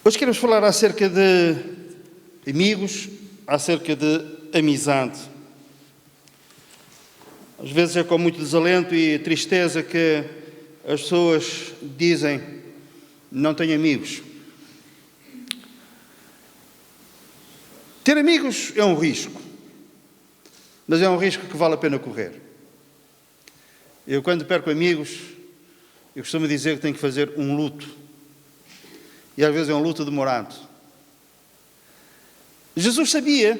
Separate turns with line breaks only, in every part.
Hoje queremos falar acerca de amigos, acerca de amizade. Às vezes é com muito desalento e tristeza que as pessoas dizem: não tenho amigos. Ter amigos é um risco, mas é um risco que vale a pena correr. Eu, quando perco amigos, eu costumo dizer que tenho que fazer um luto. E às vezes é um luto demorado. Jesus sabia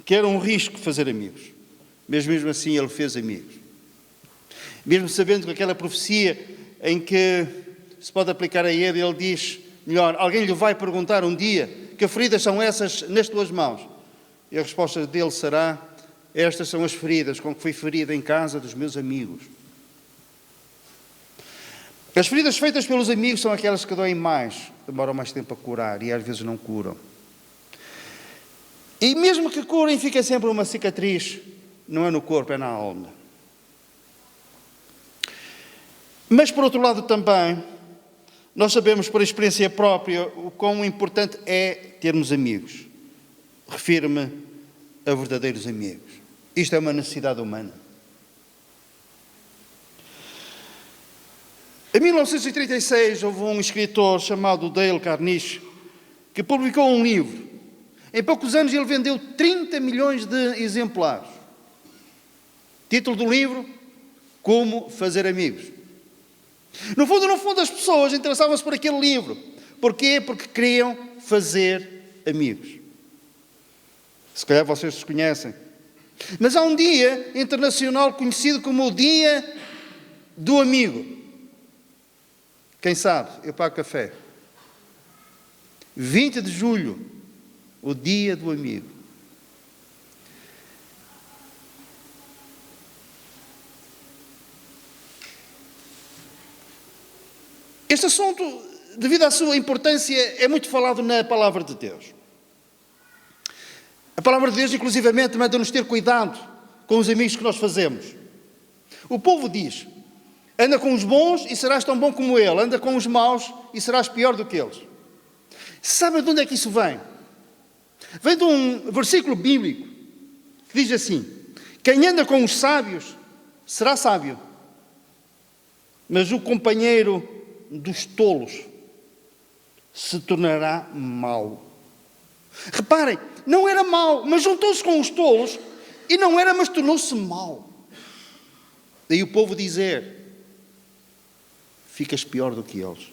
que era um risco fazer amigos. Mas mesmo assim ele fez amigos. Mesmo sabendo que aquela profecia em que se pode aplicar a ele diz, melhor, alguém lhe vai perguntar um dia: que feridas são essas nas tuas mãos? E a resposta dele será: estas são as feridas com que fui ferido em casa dos meus amigos. As feridas feitas pelos amigos são aquelas que doem mais, demoram mais tempo a curar e às vezes não curam. E mesmo que curem, fica sempre uma cicatriz, não é no corpo, é na alma. Mas por outro lado também, nós sabemos por experiência própria o quão importante é termos amigos. Refiro-me a verdadeiros amigos. Isto é uma necessidade humana. Em 1936, houve um escritor chamado Dale Carnegie que publicou um livro. Em poucos anos ele vendeu 30 milhões de exemplares. Título do livro: Como Fazer Amigos. No fundo, as pessoas interessavam-se por aquele livro. Porquê? Porque queriam fazer amigos. Se calhar vocês os conhecem. Mas há um dia internacional conhecido como o Dia do Amigo. Quem sabe? Eu pago café. 20 de julho, o Dia do Amigo. Este assunto, devido à sua importância, é muito falado na Palavra de Deus. A Palavra de Deus, inclusivamente, manda-nos ter cuidado com os amigos que nós fazemos. O povo diz: anda com os bons e serás tão bom como ele. Anda com os maus e serás pior do que eles. Sabe de onde é que isso vem? Vem de um versículo bíblico que diz assim: quem anda com os sábios será sábio, mas o companheiro dos tolos se tornará mau. Reparem, não era mau, mas juntou-se com os tolos e não era, mas tornou-se mau. Daí o povo dizer: ficas pior do que eles.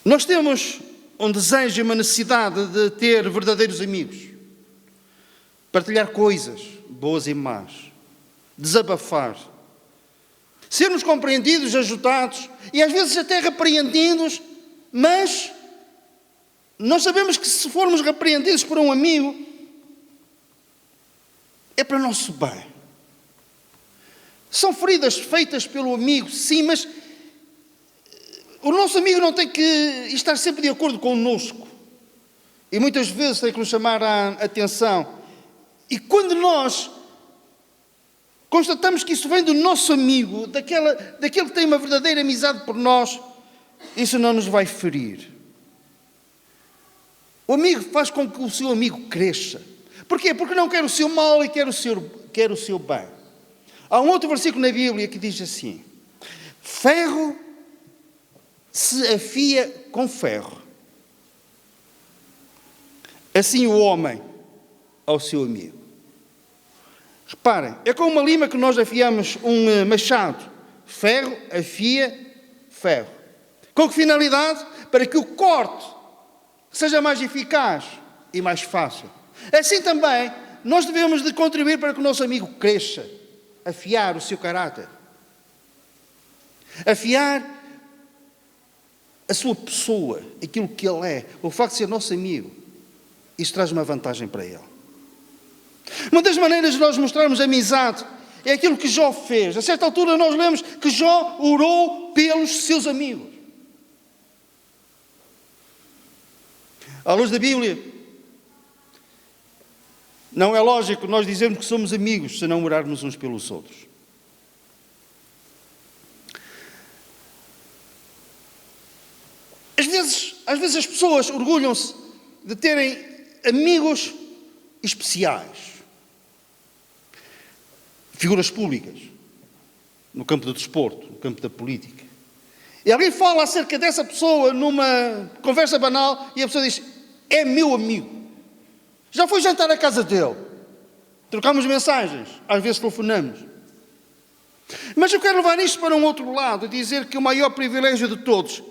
Nós temos um desejo e uma necessidade de ter verdadeiros amigos. Partilhar coisas boas e más. Desabafar. Sermos compreendidos, ajudados e às vezes até repreendidos, mas nós sabemos que se formos repreendidos por um amigo, é para o nosso bem. São feridas feitas pelo amigo, sim, mas o nosso amigo não tem que estar sempre de acordo connosco. E muitas vezes tem que nos chamar a atenção. E quando nós constatamos que isso vem do nosso amigo, daquele que tem uma verdadeira amizade por nós, isso não nos vai ferir. O amigo faz com que o seu amigo cresça. Porquê? Porque não quer o seu mal e quer o seu bem. Há um outro versículo na Bíblia que diz assim: ferro se afia com ferro. Assim o homem ao seu amigo. Reparem, é com uma lima que nós afiamos um machado. Ferro afia ferro. Com que finalidade? Para que o corte seja mais eficaz e mais fácil. Assim também, nós devemos de contribuir para que o nosso amigo cresça, afiar o seu caráter, afiar a sua pessoa, aquilo que ele é. O facto de ser nosso amigo, isso traz uma vantagem para ele. Uma das maneiras de nós mostrarmos amizade é aquilo que Jó fez. A certa altura nós lemos que Jó orou pelos seus amigos. À luz da Bíblia, não é lógico nós dizermos que somos amigos se não orarmos uns pelos outros. às vezes as pessoas orgulham-se de terem amigos especiais. Figuras públicas, no campo do desporto, no campo da política. E alguém fala acerca dessa pessoa numa conversa banal e a pessoa diz: é meu amigo. Já foi jantar à casa dele. Trocamos mensagens, às vezes telefonamos. Mas eu quero levar isto para um outro lado e dizer que o maior privilégio de todos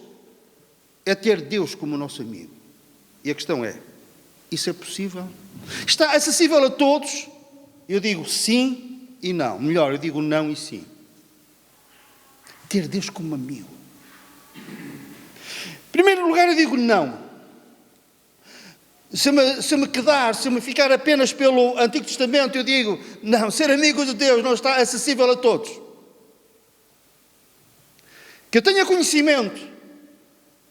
é ter Deus como nosso amigo. E a questão é: isso é possível? Está acessível a todos? Eu digo sim e não. Melhor, eu digo não e sim. Ter Deus como amigo. Em primeiro lugar, eu digo não. Se eu me ficar apenas pelo Antigo Testamento, eu digo não. Ser amigo de Deus não está acessível a todos. Que eu tenha conhecimento,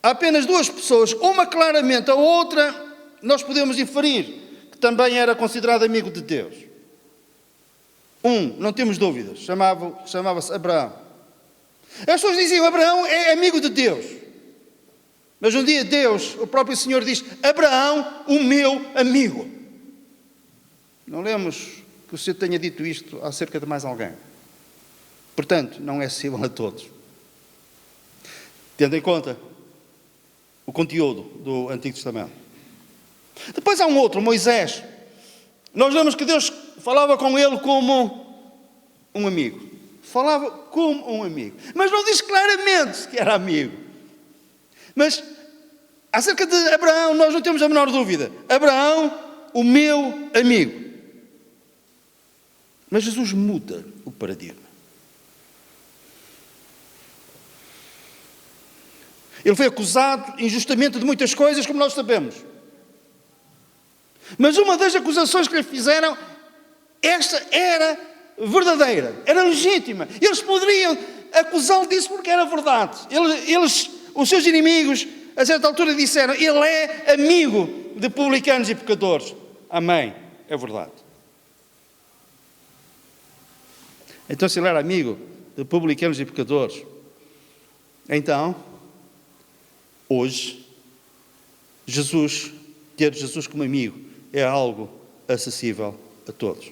há apenas duas pessoas, uma claramente, a outra nós podemos inferir que também era considerado amigo de Deus. Não temos dúvidas, chamava-se Abraão. As pessoas diziam: Abraão é amigo de Deus. Mas um dia Deus, o próprio Senhor, diz: Abraão, o meu amigo. Não lemos que o Senhor tenha dito isto acerca de mais alguém. Portanto, não é acessível a todos. Tendo em conta o conteúdo do Antigo Testamento. Depois há um outro, Moisés. Nós lemos que Deus falava com ele como um amigo. Falava como um amigo. Mas não diz claramente que era amigo. Mas acerca de Abraão, nós não temos a menor dúvida. Abraão, o meu amigo. Mas Jesus muda o paradigma. Ele foi acusado injustamente de muitas coisas, como nós sabemos. Mas uma das acusações que lhe fizeram, esta era verdadeira, era legítima. Eles poderiam acusá-lo disso porque era verdade. Os seus inimigos, a certa altura, disseram: ele é amigo de publicanos e pecadores. Amém. É verdade. Então, se ele era amigo de publicanos e pecadores, então, hoje, ter Jesus como amigo é algo acessível a todos.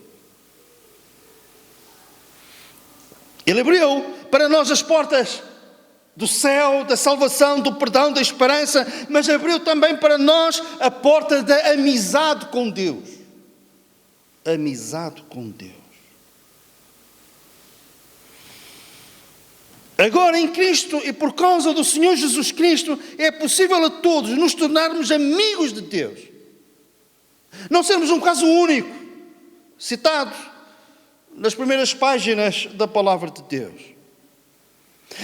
Ele abriu para nós as portas do céu, da salvação, do perdão, da esperança, mas abriu também para nós a porta da amizade com Deus. Amizade com Deus. Agora em Cristo e por causa do Senhor Jesus Cristo, é possível a todos nos tornarmos amigos de Deus. Não sermos um caso único, citado nas primeiras páginas da palavra de Deus.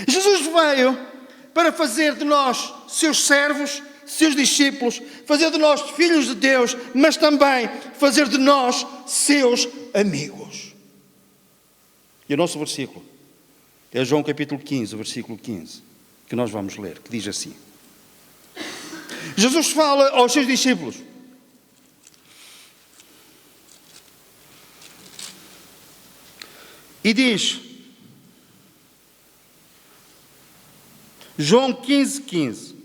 Jesus veio para fazer de nós seus servos, seus discípulos, fazer de nós filhos de Deus, mas também fazer de nós seus amigos. E o nosso versículo é João capítulo 15, versículo 15, que nós vamos ler, que diz assim. Jesus fala aos seus discípulos: e diz, João 15, 15: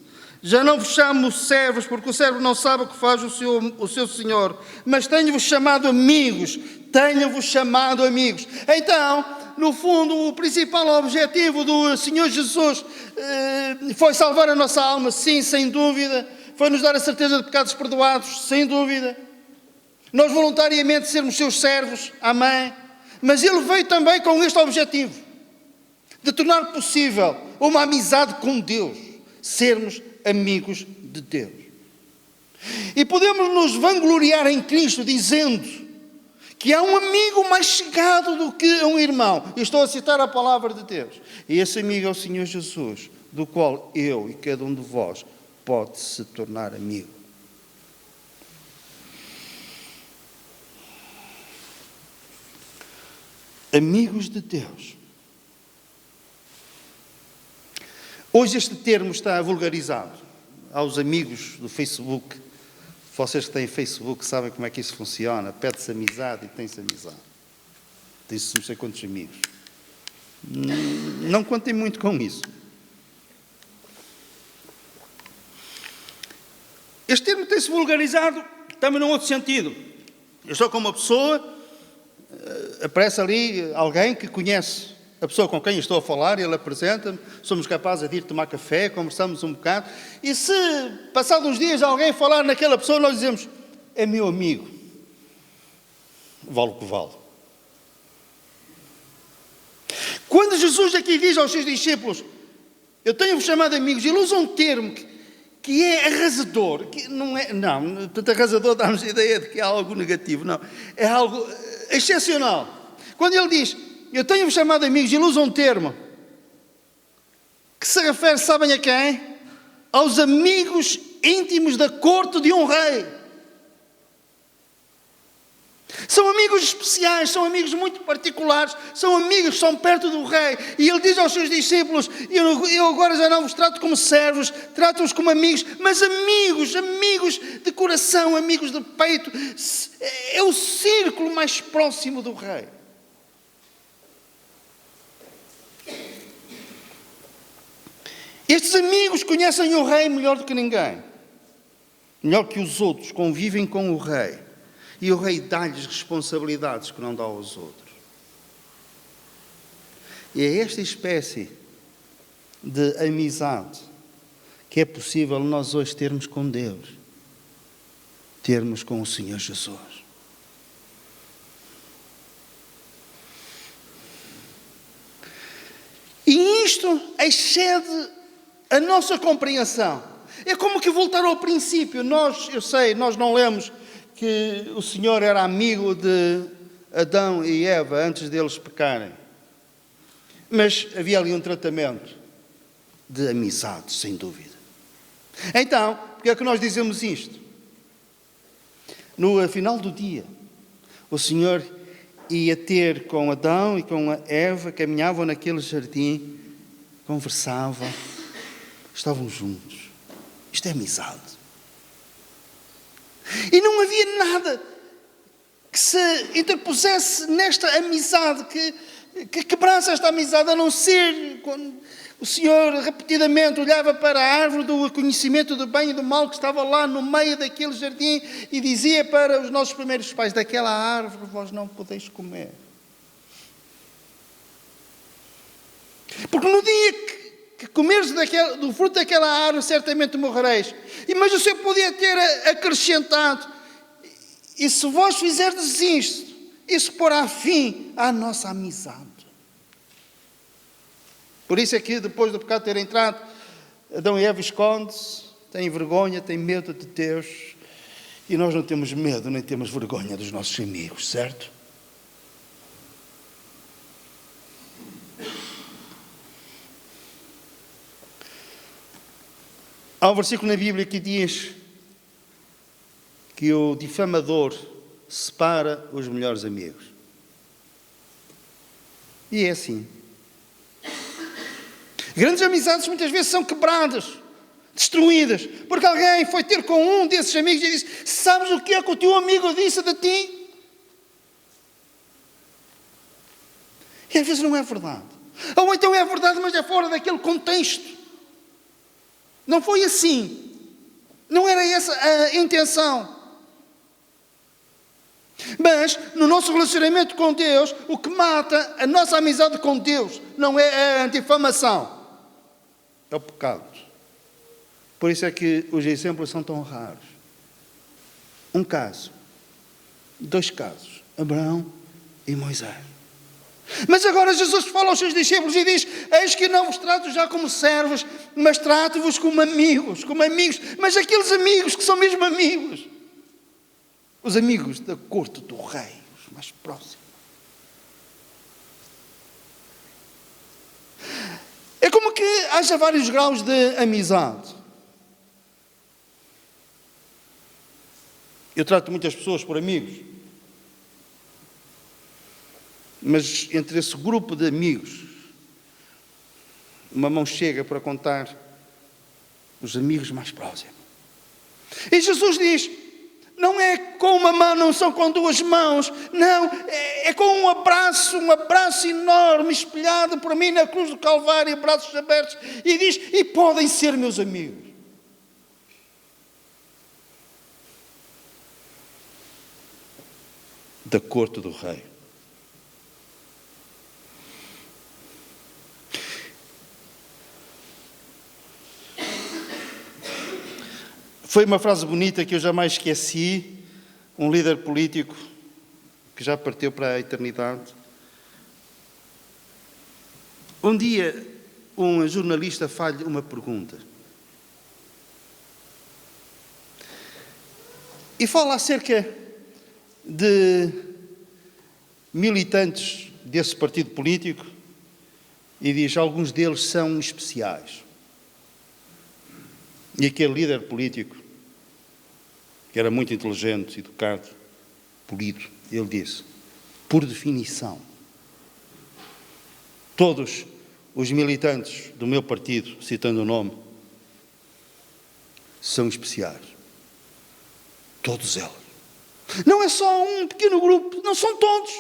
já não vos chamo servos, porque o servo não sabe o que faz o seu Senhor, mas tenho-vos chamado amigos, Então, no fundo, o principal objetivo do Senhor Jesus foi salvar a nossa alma, sim, sem dúvida. Foi nos dar a certeza de pecados perdoados, sem dúvida. Nós voluntariamente sermos seus servos, amém. Mas ele veio também com este objetivo, de tornar possível uma amizade com Deus, sermos amigos de Deus. E podemos nos vangloriar em Cristo dizendo que há um amigo mais chegado do que um irmão. Eu estou a citar a palavra de Deus. E esse amigo é o Senhor Jesus, do qual eu e cada um de vós pode se tornar amigo. Amigos de Deus. Hoje este termo está vulgarizado. Aos amigos do Facebook, vocês que têm Facebook sabem como é que isso funciona. Pede-se amizade e tem-se amizade. Tem-se não sei quantos amigos. Não contem muito com isso. Este termo tem-se vulgarizado também num outro sentido. Eu estou com uma pessoa, aparece ali alguém que conhece a pessoa com quem eu estou a falar, ele apresenta-me, somos capazes de ir tomar café, conversamos um bocado, e se, passados uns dias, alguém falar naquela pessoa, nós dizemos, é meu amigo. Vale o que vale. Quando Jesus aqui diz aos seus discípulos, eu tenho-vos chamado amigos, ele usa um termo que é arrasador, que não é, não, portanto arrasador dá-nos a ideia de que é algo negativo, não, é algo excepcional. Quando ele diz, eu tenho-vos chamado amigos, ele usa um termo que se refere, sabem a quem? Aos amigos íntimos da corte de um rei. São amigos especiais, são amigos muito particulares, são amigos que estão perto do rei. E ele diz aos seus discípulos, eu agora já não vos trato como servos, trato-vos como amigos, mas amigos de coração, amigos de peito. É o círculo mais próximo do rei. Estes amigos conhecem o rei melhor do que ninguém. Melhor que os outros, convivem com o rei. E o rei dá-lhes responsabilidades que não dá aos outros. E é esta espécie de amizade que é possível nós hoje termos com Deus. Termos com o Senhor Jesus. E isto excede a nossa compreensão. É como que voltar ao princípio. Nós não lemos que o Senhor era amigo de Adão e Eva antes deles pecarem. Mas havia ali um tratamento de amizade, sem dúvida. Então, porque é que nós dizemos isto? No final do dia, o Senhor ia ter com Adão e com a Eva, caminhavam naquele jardim, conversavam, estavam juntos. Isto é amizade. E não havia nada que se interpusesse nesta amizade, que quebrasse esta amizade, a não ser quando o Senhor repetidamente olhava para a árvore do conhecimento do bem e do mal que estava lá no meio daquele jardim e dizia para os nossos primeiros pais, daquela árvore vós não podeis comer. Porque no dia que comeres do fruto daquela árvore, certamente morrereis. Mas o Senhor podia ter acrescentado, e se vós fizerdes isto, isso porá fim à nossa amizade. Por isso é que depois do pecado ter entrado, Adão e Eva escondem-se, têm vergonha, têm medo de Deus, e nós não temos medo, nem temos vergonha dos nossos amigos, certo? Há um versículo na Bíblia que diz que o difamador separa os melhores amigos. E é assim. Grandes amizades muitas vezes são quebradas, destruídas, porque alguém foi ter com um desses amigos e disse, sabes o que é que o teu amigo disse de ti? E às vezes não é verdade. Ou então é verdade, mas é fora daquele contexto. Não foi assim. Não era essa a intenção. Mas, no nosso relacionamento com Deus, o que mata a nossa amizade com Deus não é a difamação, é o pecado. Por isso é que os exemplos são tão raros. Um caso, 2 casos, Abraão e Moisés. Mas agora Jesus fala aos seus discípulos e diz, eis que não vos trato já como servos, mas trato-vos como amigos, mas aqueles amigos que são mesmo amigos. Os amigos da corte do rei, os mais próximos. É como que haja vários graus de amizade. Eu trato muitas pessoas por amigos. Mas entre esse grupo de amigos, uma mão chega para contar os amigos mais próximos. E Jesus diz, não é com uma mão, não são com 2 mãos, não, é com um abraço enorme, espelhado por mim na cruz do Calvário, braços abertos, e diz, e podem ser meus amigos. da corte do rei. Foi uma frase bonita que eu jamais esqueci. Um líder político que já partiu para a eternidade. Um dia, um jornalista faz-lhe uma pergunta. E fala acerca de militantes desse partido político e diz: alguns deles são especiais. E aquele líder político, que era muito inteligente, educado, polido, ele disse: por definição, todos os militantes do meu partido, citando o nome, são especiais. Todos eles. Não é só um pequeno grupo, não são todos.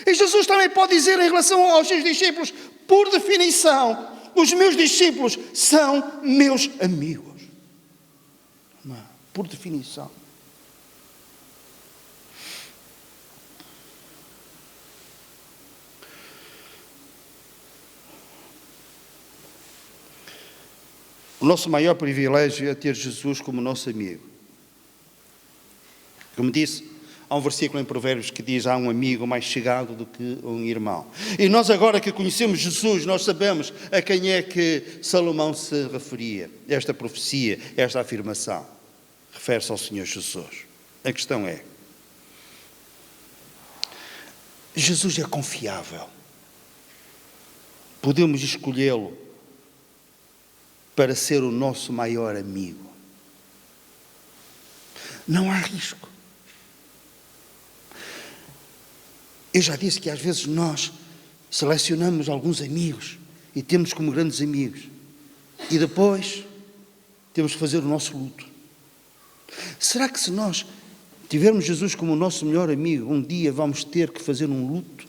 E Jesus também pode dizer em relação aos seus discípulos: por definição, os meus discípulos são meus amigos. Não é? Por definição. O nosso maior privilégio é ter Jesus como nosso amigo. Como disse, há um versículo em Provérbios que diz: há um amigo mais chegado do que um irmão. E nós agora que conhecemos Jesus, nós sabemos a quem é que Salomão se referia. Esta profecia, esta afirmação, refere-se ao Senhor Jesus. A questão é: Jesus é confiável. Podemos escolhê-lo para ser o nosso maior amigo. Não há risco. Eu já disse que às vezes nós selecionamos alguns amigos e temos como grandes amigos e depois temos que fazer o nosso luto. Será que se nós tivermos Jesus como o nosso melhor amigo, um dia vamos ter que fazer um luto?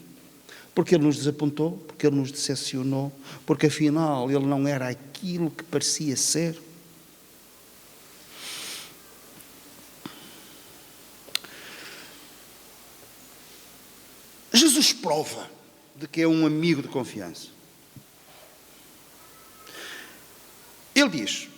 Porque Ele nos desapontou, porque Ele nos decepcionou, porque afinal Ele não era aquilo que parecia ser. Jesus prova de que é um amigo de confiança. Ele diz,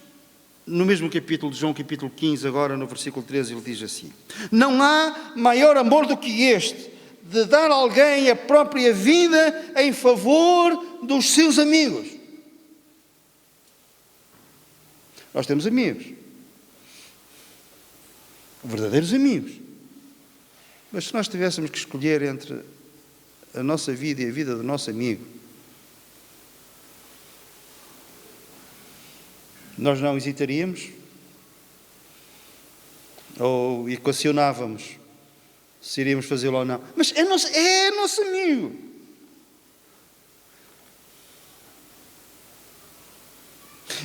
no mesmo capítulo de João, capítulo 15, agora no versículo 13, ele diz assim: não há maior amor do que este, de dar a alguém a própria vida em favor dos seus amigos. Nós temos amigos, verdadeiros amigos. Mas se nós tivéssemos que escolher entre a nossa vida e a vida do nosso amigo, nós não hesitaríamos? Ou equacionávamos se iríamos fazê-lo ou não? Mas é nosso amigo.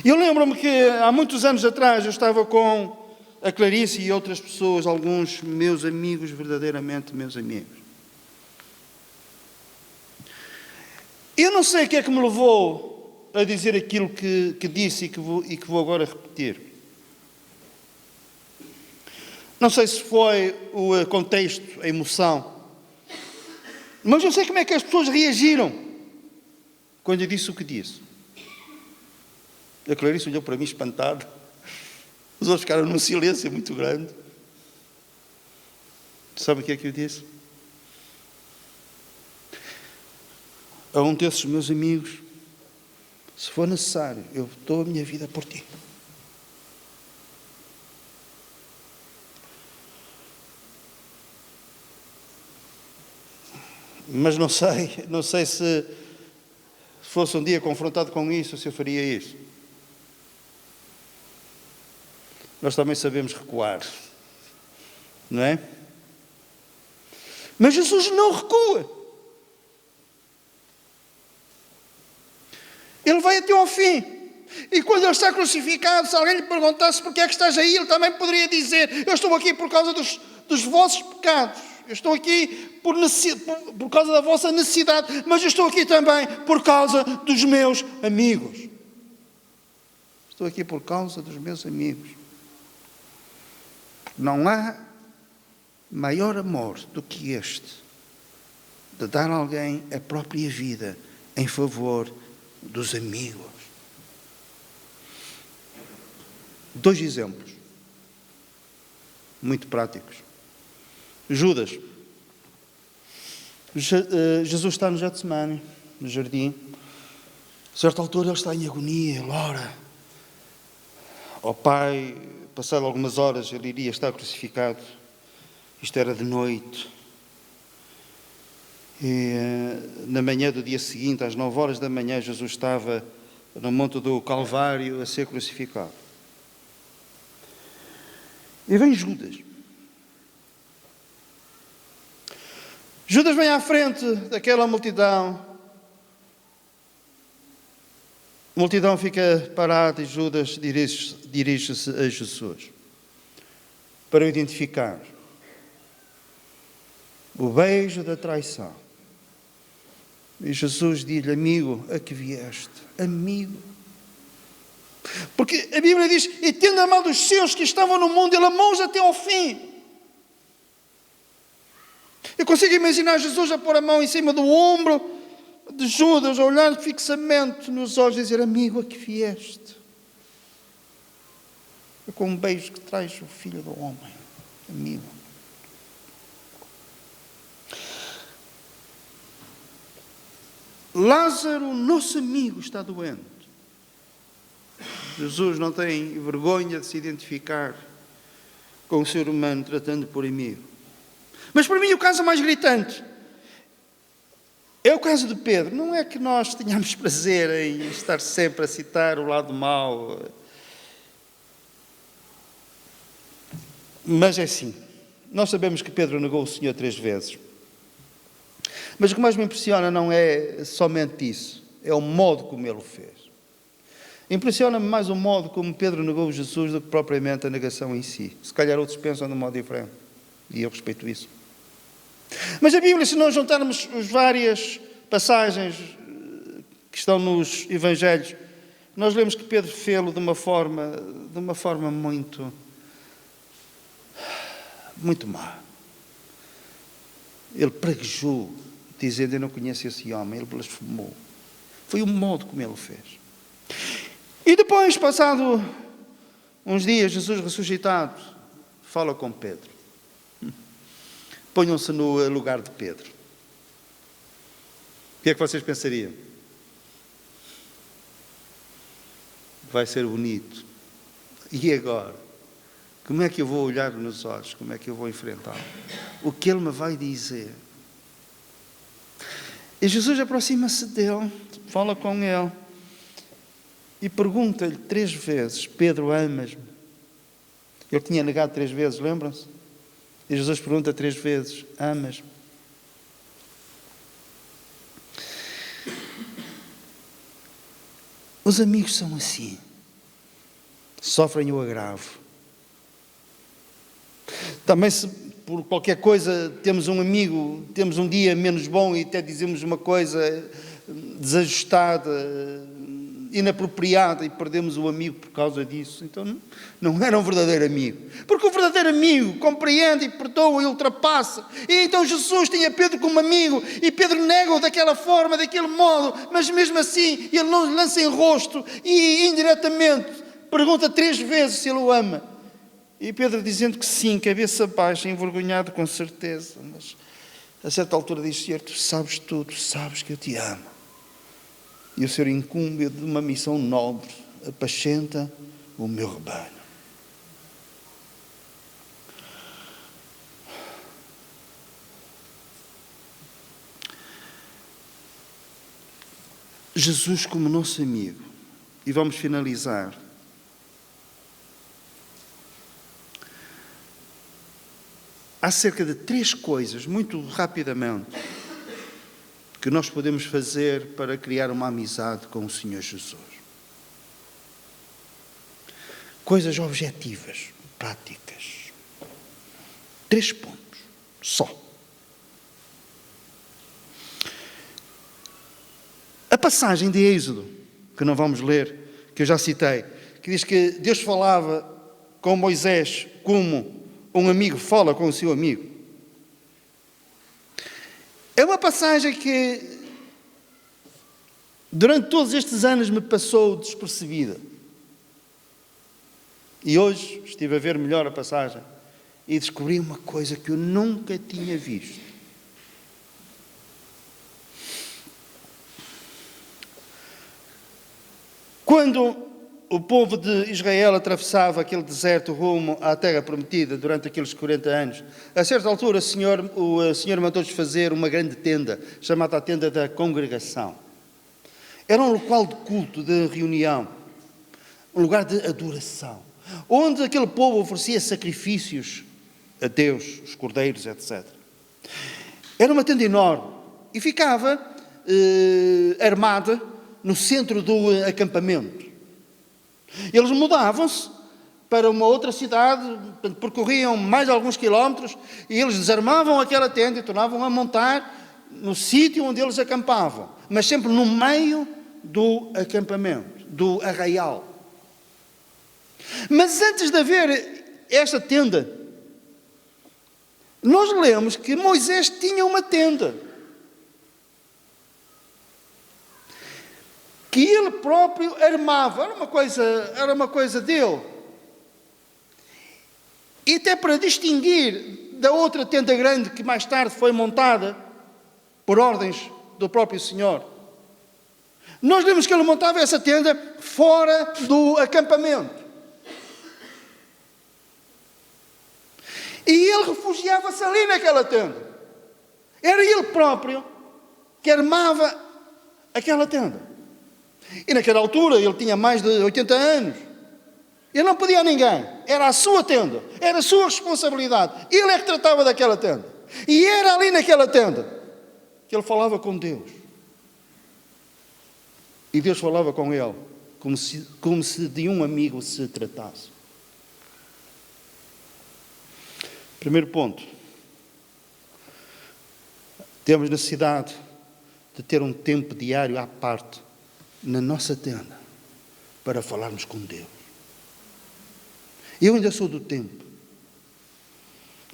Eu lembro-me que há muitos anos atrás eu estava com a Clarice e outras pessoas, alguns meus amigos, verdadeiramente meus amigos. Eu não sei o que é que me levou a dizer aquilo que disse e que vou agora repetir. Não sei se foi o contexto, a emoção, mas eu sei como é que as pessoas reagiram quando eu disse o que disse. A Clarice olhou para mim espantada. Os outros ficaram num silêncio muito grande. Sabe o que é que eu disse? A um desses meus amigos: se for necessário, eu dou a minha vida por ti. Mas não sei se fosse um dia confrontado com isso, se eu faria isso. Nós também sabemos recuar, não é? Mas Jesus não recua. Ele vai até ao fim. E quando Ele está crucificado, se alguém lhe perguntasse porque é que estás aí, Ele também poderia dizer: eu estou aqui por causa dos vossos pecados. Eu estou aqui por causa da vossa necessidade. Mas eu estou aqui também por causa dos meus amigos. Estou aqui por causa dos meus amigos. Não há maior amor do que este, de dar a alguém a própria vida em favor dos amigos. 2 exemplos muito práticos. Judas. Jesus está no Getsemane, no jardim. A certa altura ele está em agonia, ele ora ao Pai. Passado algumas horas ele iria estar crucificado. Isto era de noite. E na manhã do dia seguinte, às 9 horas da manhã, Jesus estava no monte do Calvário a ser crucificado. E vem Judas. Judas vem à frente daquela multidão. A multidão fica parada e Judas dirige-se a Jesus para o identificar. O beijo da traição. E Jesus diz-lhe: amigo, a que vieste? Amigo. Porque a Bíblia diz: e tendo amado os seus que estavam no mundo, ele amou-os até ao fim. Eu consigo imaginar Jesus a pôr a mão em cima do ombro de Judas, a olhar fixamente nos olhos e dizer: amigo, a que vieste? É com um beijo que traz o Filho do Homem. Amigo. Lázaro, nosso amigo, está doente. Jesus não tem vergonha de se identificar com o ser humano tratando por amigo. Mas para mim o caso mais gritante é o caso de Pedro. Não é que nós tenhamos prazer em estar sempre a citar o lado mau, mas é assim. Nós sabemos que Pedro negou o Senhor 3 vezes. Mas o que mais me impressiona não é somente isso, é o modo como ele o fez. Impressiona-me mais o modo como Pedro negou Jesus do que propriamente a negação em si. Se calhar outros pensam de um modo diferente, e eu respeito isso. Mas a Bíblia, se nós juntarmos as várias passagens que estão nos Evangelhos, nós lemos que Pedro fê-lo de uma forma muito má. Ele praguejou, dizendo: eu não conheço esse homem. Ele blasfemou. Foi o modo como ele fez. E depois, passado uns dias, Jesus ressuscitado fala com Pedro. Ponham-se no lugar de Pedro. O que é que vocês pensariam? Vai ser bonito. E agora? Como é que eu vou olhar nos olhos? Como é que eu vou enfrentá-lo? O que ele me vai dizer? E Jesus aproxima-se dele, fala com ele e pergunta-lhe 3 vezes: Pedro, amas-me? Ele tinha negado 3 vezes, lembram-se? E Jesus pergunta 3 vezes: amas-me? Os amigos são assim. Sofrem o agravo. Também, se por qualquer coisa temos um amigo, temos um dia menos bom e até dizemos uma coisa desajustada, inapropriada, e perdemos o amigo por causa disso, então não era um verdadeiro amigo. Porque o verdadeiro amigo compreende e perdoa e ultrapassa. E então Jesus tinha Pedro como amigo e Pedro nega-o daquela forma, daquele modo, mas mesmo assim ele não lhe lança em rosto e indiretamente pergunta 3 vezes se ele o ama. E Pedro dizendo que sim, cabeça baixa, envergonhado com certeza, mas a certa altura diz: Senhor, tu sabes tudo, sabes que eu te amo. E o Senhor incumbe de uma missão nobre: apacenta o meu rebanho. Jesus como nosso amigo. E vamos finalizar. Há cerca de 3 coisas, muito rapidamente, que nós podemos fazer para criar uma amizade com o Senhor Jesus. Coisas objetivas, práticas. 3 pontos, só. A passagem de Êxodo, que não vamos ler, que eu já citei, que diz que Deus falava com Moisés como um amigo fala com o seu amigo. É uma passagem que, durante todos estes anos, me passou despercebida. E hoje estive a ver melhor a passagem e descobri uma coisa que eu nunca tinha visto. Quando o povo de Israel atravessava aquele deserto rumo à terra prometida durante aqueles 40 anos, a certa altura o Senhor mandou-lhes fazer uma grande tenda, chamada a tenda da congregação. Era um local de culto, de reunião, um lugar de adoração, onde aquele povo oferecia sacrifícios a Deus, os cordeiros, etc. Era uma tenda enorme e ficava armada no centro do acampamento. Eles mudavam-se para uma outra cidade, percorriam mais alguns quilómetros e eles desarmavam aquela tenda e tornavam a montar no sítio onde eles acampavam, mas sempre no meio do acampamento, do arraial. Mas antes de haver esta tenda, nós lemos que Moisés tinha uma tenda que ele próprio armava. Era uma coisa dele. E até para distinguir da outra tenda grande que mais tarde foi montada por ordens do próprio Senhor, nós vemos que ele montava essa tenda fora do acampamento. E ele refugiava-se ali naquela tenda. Era ele próprio que armava aquela tenda. E naquela altura ele tinha mais de 80 anos. Ele não pedia a ninguém. Era a sua tenda. Era a sua responsabilidade. Ele é que tratava daquela tenda. E era ali naquela tenda que ele falava com Deus. E Deus falava com ele como se de um amigo se tratasse. Primeiro ponto. Temos necessidade de ter um tempo diário à parte na nossa tenda para falarmos com Deus. Eu ainda sou do tempo.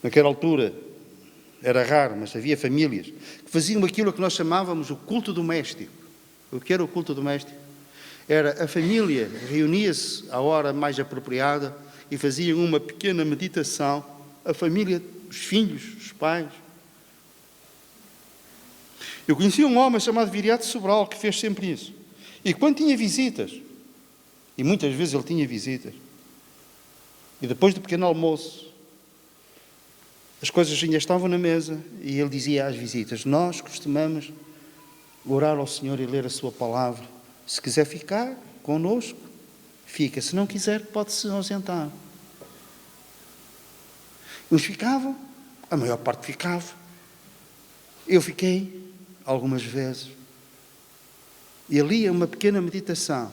Naquela altura era raro, mas havia famílias que faziam aquilo que nós chamávamos o culto doméstico. O que era o culto doméstico? Era a família reunia-se à hora mais apropriada e faziam uma pequena meditação. A família, os filhos, os pais. Eu conheci um homem chamado Viriato Sobral que fez sempre isso. E quando tinha visitas, e muitas vezes ele tinha visitas, e depois do pequeno almoço, as coisas ainda estavam na mesa, e ele dizia às visitas: nós costumamos orar ao Senhor e ler a sua palavra. Se quiser ficar connosco, fica. Se não quiser, pode-se ausentar. Uns ficavam, a maior parte ficava. Eu fiquei algumas vezes. E ali ia uma pequena meditação.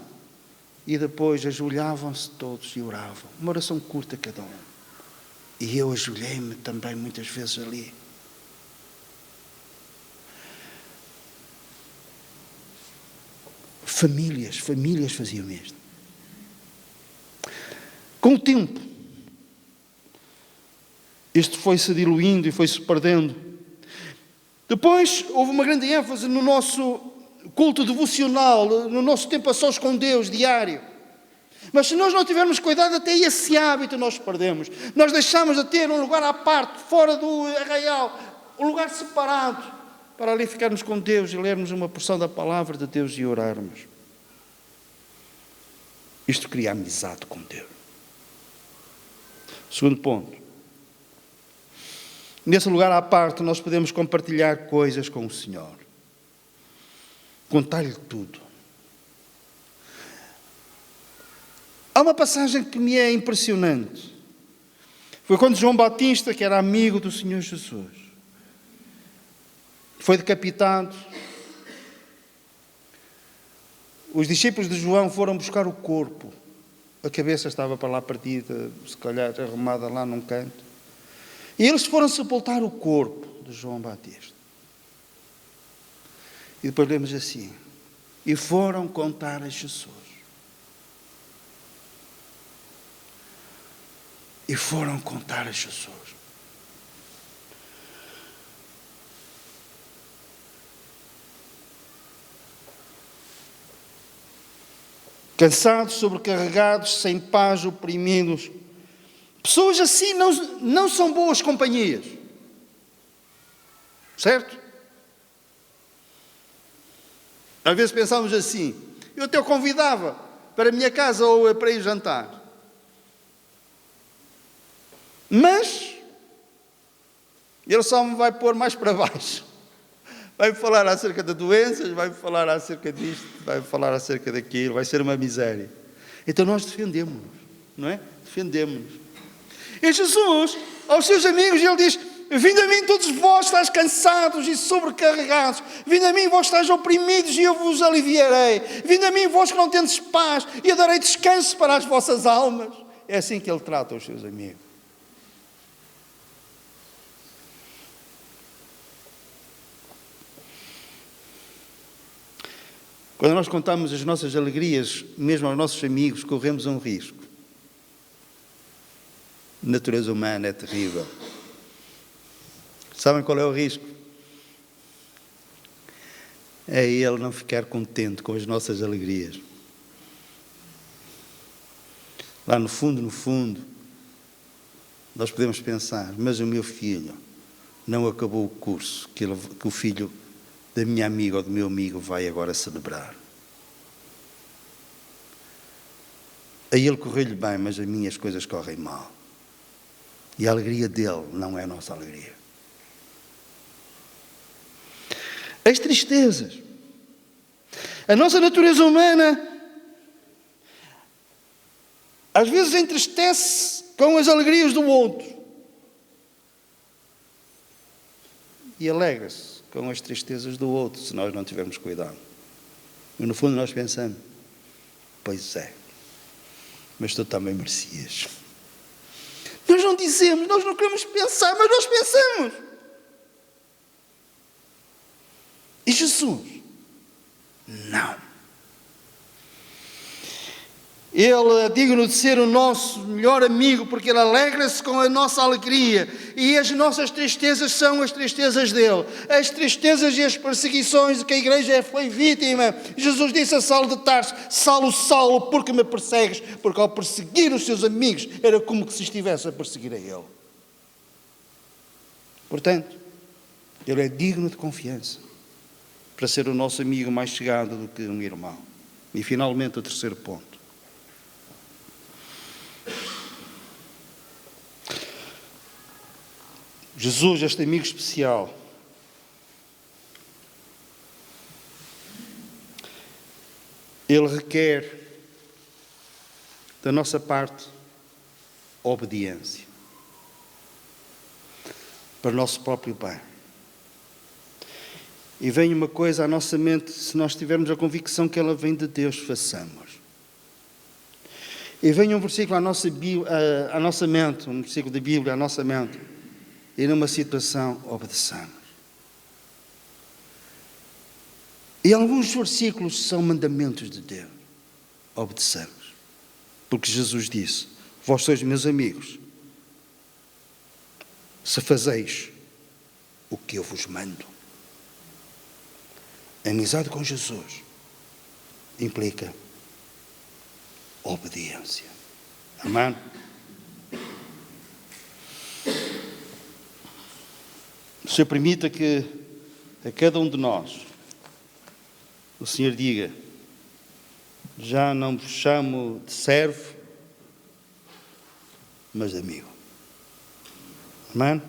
E depois ajoelhavam-se todos e oravam. Uma oração curta cada um. E eu ajoelhei-me também muitas vezes ali. Famílias faziam isto. Com o tempo, isto foi-se diluindo e foi-se perdendo. Depois houve uma grande ênfase no nosso culto devocional, no nosso tempo a sós com Deus, diário. Mas se nós não tivermos cuidado, até esse hábito nós perdemos. Nós deixamos de ter um lugar à parte, fora do arraial, um lugar separado, para ali ficarmos com Deus e lermos uma porção da palavra de Deus e orarmos. Isto cria amizade com Deus. Segundo ponto. Nesse lugar à parte nós podemos compartilhar coisas com o Senhor. Contar-lhe tudo. Há uma passagem que me é impressionante. Foi quando João Batista, que era amigo do Senhor Jesus, foi decapitado. Os discípulos de João foram buscar o corpo. A cabeça estava para lá partida, se calhar arrumada lá num canto. E eles foram sepultar o corpo de João Batista. E depois lemos assim: e foram contar a Jesus. E foram contar a Jesus. cansados, sobrecarregados, sem paz, oprimidos. Pessoas assim não são boas companhias. Certo? Às vezes pensamos assim, eu até o convidava para a minha casa ou para ir jantar. Mas ele só me vai pôr mais para baixo. Vai-me falar acerca de doenças, vai-me falar acerca disto, vai-me falar acerca daquilo, vai ser uma miséria. Então nós defendemos-nos, não é? Defendemos-nos. E Jesus, aos seus amigos, ele diz: vinde a mim todos vós estáis cansados e sobrecarregados. Vinde a mim vós estáis oprimidos e eu vos aliviarei. Vinde a mim vós que não tendes paz e eu darei descanso para as vossas almas. É assim que ele trata os seus amigos. Quando nós contamos as nossas alegrias, mesmo aos nossos amigos, corremos um risco. A natureza humana é terrível. Sabem qual é o risco? É ele não ficar contente com as nossas alegrias. Lá no fundo, nós podemos pensar, mas o meu filho não acabou o curso que o filho da minha amiga ou do meu amigo vai agora celebrar. A ele correu-lhe bem, mas a mim as coisas correm mal. E a alegria dele não é a nossa alegria. As tristezas. A nossa natureza humana às vezes entristece com as alegrias do outro e alegra-se com as tristezas do outro, se nós não tivermos cuidado. E no fundo nós pensamos, pois é, mas tu também merecias. Nós não dizemos, nós não queremos pensar, mas nós pensamos. E Jesus? Não. Ele é digno de ser o nosso melhor amigo, porque Ele alegra-se com a nossa alegria. E as nossas tristezas são as tristezas dEle. As tristezas e as perseguições de que a igreja foi vítima. Jesus disse a Saulo de Tarso: Saulo, Saulo, por que me persegues? Porque ao perseguir os seus amigos, era como se estivesse a perseguir a Ele. Portanto, Ele é digno de confiança para ser o nosso amigo mais chegado do que um irmão. E finalmente o terceiro ponto. Jesus, este amigo especial, ele requer da nossa parte obediência para o nosso próprio bem. E vem uma coisa à nossa mente, se nós tivermos a convicção que ela vem de Deus, façamos. E vem um versículo à nossa mente, um versículo da Bíblia à nossa mente, e numa situação obedeçamos. E alguns versículos são mandamentos de Deus. Obedeçamos. Porque Jesus disse: vós sois meus amigos, se fazeis o que eu vos mando. A amizade com Jesus implica obediência. Amém? O Senhor permita que a cada um de nós o Senhor diga: já não vos chamo de servo, mas de amigo. Amém?